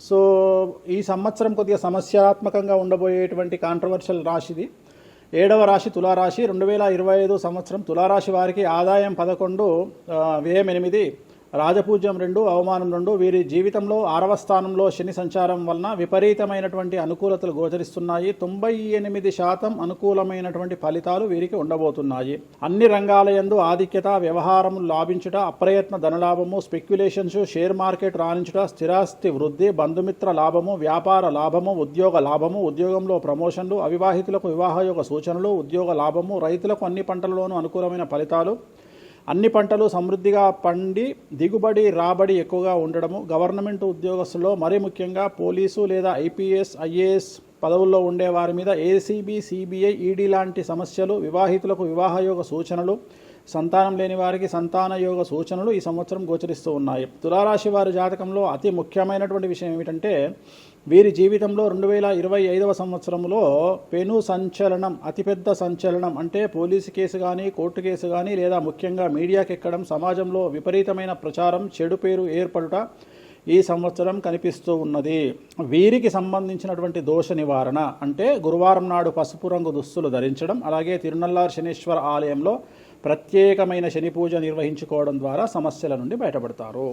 So ఈ సంవత్సరం కొద్దిగా సమస్యాత్మకంగా ఉండబోయేటువంటి కాంట్రవర్షియల్ రాశిది 7వ రాశి తులారాశి. 2025 సంవత్సరం తులారాశి వారికి ఆదాయం 11, వ్యయం 8, రాజపూజ్యం 2, అవమానం 2. వీరి జీవితంలో 6వ స్థానంలో శని సంచారం వలన విపరీతమైనటువంటి అనుకూలతలు గోచరిస్తున్నాయి. 98% అనుకూలమైనటువంటి ఫలితాలు వీరికి ఉండబోతున్నాయి. అన్ని రంగాల యందు ఆధిక్యత, వ్యవహారం లాభించుట, అప్రయత్న ధనలాభము, స్పెక్యులేషన్స్, షేర్ మార్కెట్ రాణించుట, స్థిరాస్తి వృద్ధి, బంధుమిత్ర లాభము, వ్యాపార లాభము, ఉద్యోగ లాభము, ఉద్యోగంలో ప్రమోషన్లు, అవివాహితులకు వివాహయోగ సూచనలు, ఉద్యోగ లాభము, రైతులకు అన్ని పంటలలోనూ అనుకూలమైన ఫలితాలు, అన్ని పంటలు సమృద్ధిగా పండి దిగుబడి రాబడి ఎక్కువగా ఉండడము, గవర్నమెంట్ ఉద్యోగస్తుల్లో మరీ ముఖ్యంగా పోలీసు లేదా ఐపీఎస్ ఐఏఎస్ పదవుల్లో ఉండే వారి మీద ఏసీబీ సిబిఐ ఈడీ లాంటి సమస్యలు, వివాహితులకు వివాహయోగ సూచనలు, సంతానం లేని వారికి సంతాన యోగ సూచనలు ఈ సంవత్సరం గోచరిస్తూ ఉన్నాయి. తులారాశి వారి జాతకంలో అతి ముఖ్యమైనటువంటి విషయం ఏమిటంటే వీరి జీవితంలో 2025వ సంవత్సరంలో పెను సంచలనం, అతిపెద్ద సంచలనం అంటే పోలీసు కేసు కానీ కోర్టు కేసు కానీ లేదా ముఖ్యంగా మీడియాకి ఎక్కడం, సమాజంలో విపరీతమైన ప్రచారం, చెడు పేరు ఏర్పడుట ఈ సంవత్సరం కనిపిస్తూ ఉన్నది. వీరికి సంబంధించినటువంటి దోష నివారణ అంటే గురువారం నాడు పసుపు రంగు దుస్తులు ధరించడం, అలాగే తిరునల్లార్ శనీశ్వర ఆలయంలో ప్రత్యేకమైన శని పూజ నిర్వహించుకోవడం ద్వారా సమస్యల నుండి బయటపడతారు.